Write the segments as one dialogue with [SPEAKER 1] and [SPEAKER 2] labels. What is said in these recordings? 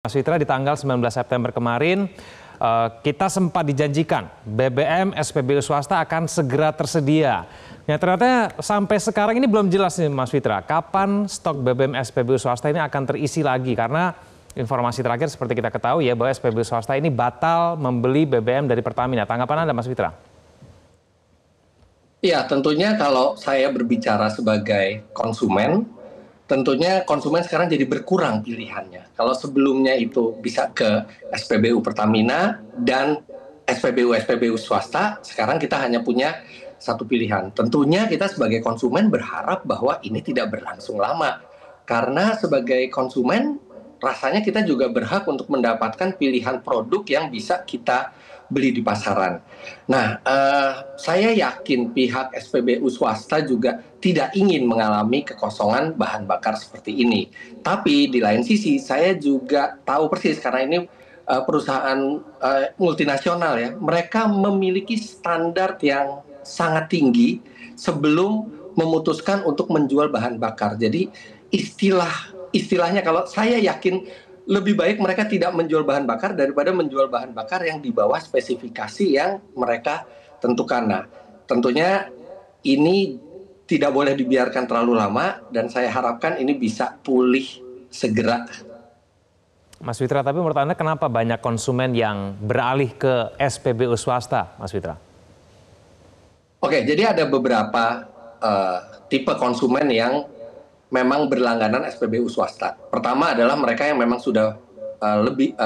[SPEAKER 1] Mas Fitra, di tanggal 19 September kemarin, kita sempat dijanjikan BBM SPBU swasta akan segera tersedia. Ya, ternyata sampai sekarang ini belum jelas nih Mas Fitra, kapan stok BBM SPBU swasta ini akan terisi lagi. Karena informasi terakhir seperti kita ketahui ya, bahwa SPBU swasta ini batal membeli BBM dari Pertamina. Tanggapan Anda Mas Fitra?
[SPEAKER 2] Ya, tentunya kalau saya berbicara sebagai konsumen, tentunya konsumen sekarang jadi berkurang pilihannya. Kalau sebelumnya itu bisa ke SPBU Pertamina dan SPBU swasta, sekarang kita hanya punya satu pilihan. Tentunya kita sebagai konsumen berharap bahwa ini tidak berlangsung lama. Karena sebagai konsumen, rasanya kita juga berhak untuk mendapatkan pilihan produk yang bisa kita beli di pasaran. Nah, saya yakin pihak SPBU swasta juga tidak ingin mengalami kekosongan bahan bakar seperti ini. Tapi di lain sisi, saya juga tahu persis karena ini perusahaan multinasional ya, mereka memiliki standar yang sangat tinggi sebelum memutuskan untuk menjual bahan bakar. Jadi istilahnya kalau saya yakin lebih baik mereka tidak menjual bahan bakar daripada menjual bahan bakar yang di bawah spesifikasi yang mereka tentukan. Nah, tentunya ini tidak boleh dibiarkan terlalu lama dan saya harapkan ini bisa pulih segera.
[SPEAKER 1] Mas Fitra, tapi menurut Anda kenapa banyak konsumen yang beralih ke SPBU swasta, Mas Fitra?
[SPEAKER 2] Oke, jadi ada beberapa tipe konsumen yang memang berlangganan SPBU swasta. Pertama adalah mereka yang memang sudah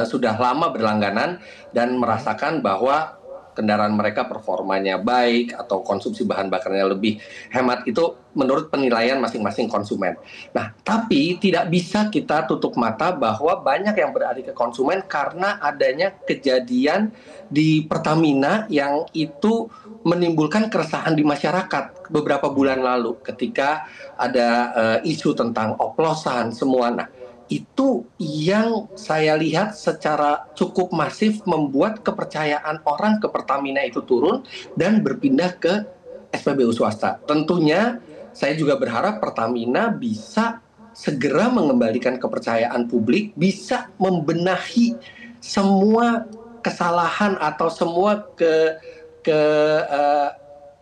[SPEAKER 2] sudah lama berlangganan dan merasakan bahwa kendaraan mereka performanya baik atau konsumsi bahan bakarnya lebih hemat, itu menurut penilaian masing-masing konsumen. Nah, tapi tidak bisa kita tutup mata bahwa banyak yang beralih ke konsumen karena adanya kejadian di Pertamina yang itu menimbulkan keresahan di masyarakat beberapa bulan lalu ketika ada isu tentang oplosan semua. Nah, itu yang saya lihat secara cukup masif membuat kepercayaan orang ke Pertamina itu turun dan berpindah ke SPBU swasta. Tentunya saya juga berharap Pertamina bisa segera mengembalikan kepercayaan publik, bisa membenahi semua kesalahan atau semua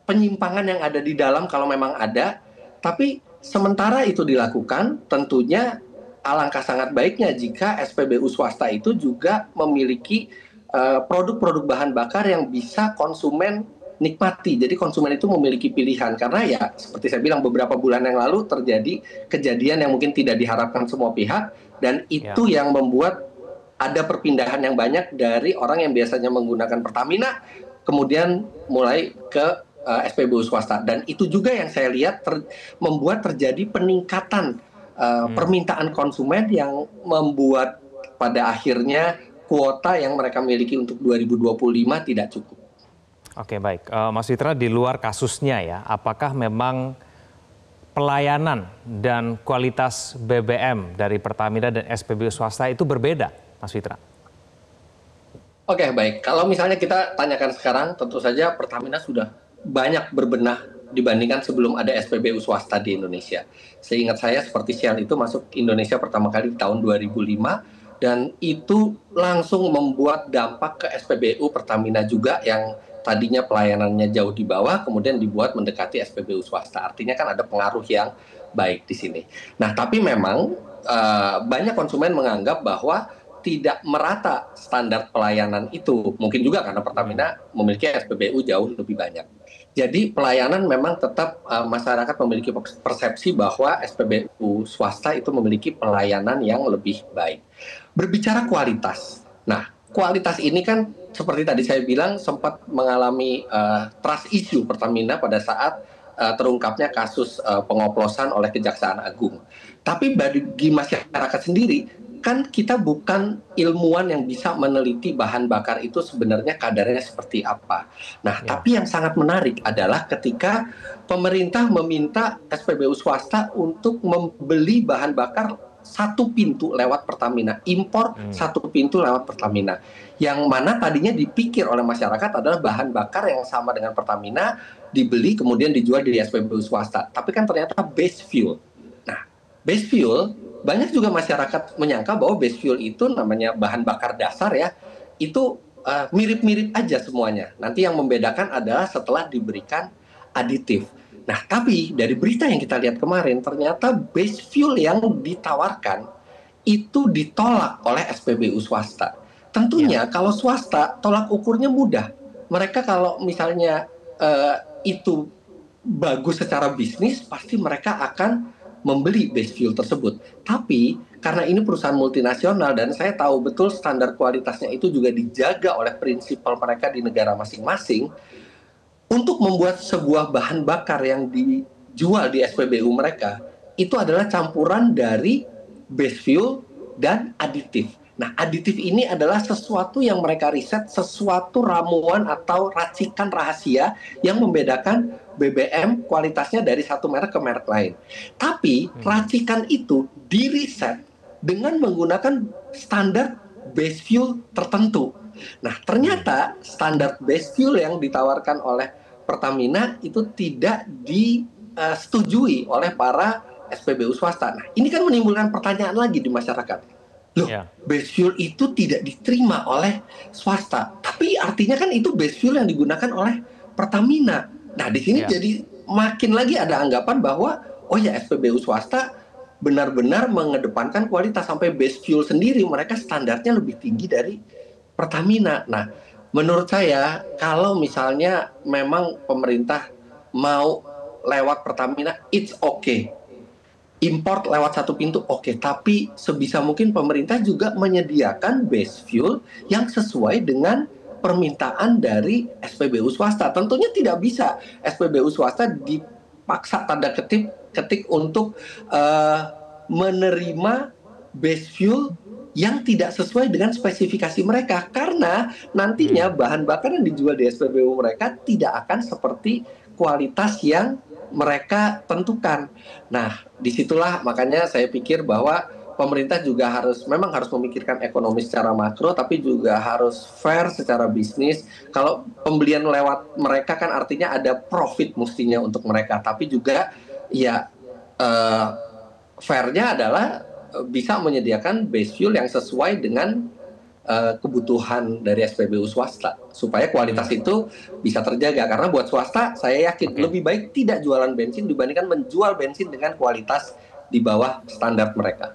[SPEAKER 2] penyimpangan yang ada di dalam kalau memang ada. Tapi sementara itu dilakukan, tentunya alangkah sangat baiknya jika SPBU swasta itu juga memiliki produk-produk bahan bakar yang bisa konsumen nikmati. Jadi konsumen itu memiliki pilihan. Karena ya seperti saya bilang beberapa bulan yang lalu terjadi kejadian yang mungkin tidak diharapkan semua pihak. Dan itu yang membuat ada perpindahan yang banyak dari orang yang biasanya menggunakan Pertamina, kemudian mulai ke SPBU swasta. Dan itu juga yang saya lihat membuat terjadi peningkatan permintaan konsumen yang membuat pada akhirnya kuota yang mereka miliki untuk 2025 tidak cukup.
[SPEAKER 1] Oke, baik. Mas Fitra, di luar kasusnya ya, apakah memang pelayanan dan kualitas BBM dari Pertamina dan SPBU swasta itu berbeda, Mas Fitra?
[SPEAKER 2] Oke, baik. Kalau misalnya kita tanyakan sekarang, tentu saja Pertamina sudah banyak berbenah dibandingkan sebelum ada SPBU swasta di Indonesia. Seingat saya seperti Shell itu masuk Indonesia pertama kali di tahun 2005 dan itu langsung membuat dampak ke SPBU Pertamina juga yang tadinya pelayanannya jauh di bawah kemudian dibuat mendekati SPBU swasta. Artinya kan ada pengaruh yang baik di sini. Nah, tapi memang banyak konsumen menganggap bahwa tidak merata standar pelayanan itu. Mungkin juga karena Pertamina memiliki SPBU jauh lebih banyak. Jadi pelayanan memang tetap masyarakat memiliki persepsi bahwa SPBU swasta itu memiliki pelayanan yang lebih baik. Berbicara kualitas. Nah, kualitas ini kan seperti tadi saya bilang sempat mengalami trust issue Pertamina pada saat terungkapnya kasus pengoplosan oleh Kejaksaan Agung. Tapi bagi masyarakat sendiri, kan kita bukan ilmuwan yang bisa meneliti bahan bakar itu sebenarnya kadarnya seperti apa. Nah, tapi yang sangat menarik adalah ketika pemerintah meminta SPBU swasta untuk membeli bahan bakar satu pintu lewat Pertamina, impor satu pintu lewat Pertamina. Yang mana tadinya dipikir oleh masyarakat adalah bahan bakar yang sama dengan Pertamina, dibeli kemudian dijual di SPBU swasta. Tapi kan ternyata base fuel. Nah, base fuel banyak juga masyarakat menyangka bahwa base fuel itu namanya bahan bakar dasar ya, itu mirip-mirip aja semuanya. Nanti yang membedakan adalah setelah diberikan aditif. Nah, tapi dari berita yang kita lihat kemarin, ternyata base fuel yang ditawarkan itu ditolak oleh SPBU swasta. Tentunya kalau swasta, tolak ukurnya mudah. Mereka kalau misalnya itu bagus secara bisnis, pasti mereka akan membeli base fuel tersebut. Tapi karena ini perusahaan multinasional dan saya tahu betul standar kualitasnya itu juga dijaga oleh prinsipal mereka di negara masing-masing, untuk membuat sebuah bahan bakar yang dijual di SPBU mereka, itu adalah campuran dari base fuel dan aditif. Nah, aditif ini adalah sesuatu yang mereka riset, sesuatu ramuan atau racikan rahasia yang membedakan BBM kualitasnya dari satu merek ke merek lain. Tapi racikan itu diriset dengan menggunakan standar base fuel tertentu. Nah, ternyata standar base fuel yang ditawarkan oleh Pertamina itu tidak disetujui oleh para SPBU swasta. Nah, ini kan menimbulkan pertanyaan lagi di masyarakat. Loh, base fuel itu tidak diterima oleh swasta. Tapi artinya kan itu base fuel yang digunakan oleh Pertamina. Nah, di sini jadi makin lagi ada anggapan bahwa, oh ya SPBU swasta benar-benar mengedepankan kualitas sampai base fuel sendiri. Mereka standarnya lebih tinggi dari Pertamina. Nah, menurut saya kalau misalnya memang pemerintah mau lewat Pertamina, it's okay. Import lewat satu pintu oke, tapi sebisa mungkin pemerintah juga menyediakan base fuel yang sesuai dengan permintaan dari SPBU swasta. Tentunya tidak bisa SPBU swasta dipaksa tanda ketik untuk menerima base fuel yang tidak sesuai dengan spesifikasi mereka, karena nantinya bahan bakar yang dijual di SPBU mereka tidak akan seperti kualitas yang mereka tentukan. Nah, disitulah makanya saya pikir bahwa pemerintah juga memang harus memikirkan ekonomi secara makro, tapi juga harus fair secara bisnis. Kalau pembelian lewat mereka kan artinya ada profit mestinya untuk mereka, tapi juga ya fairnya adalah bisa menyediakan base fuel yang sesuai dengan kebutuhan dari SPBU swasta supaya kualitas itu bisa terjaga, karena buat swasta saya yakin lebih baik tidak jualan bensin dibandingkan menjual bensin dengan kualitas di bawah standar mereka.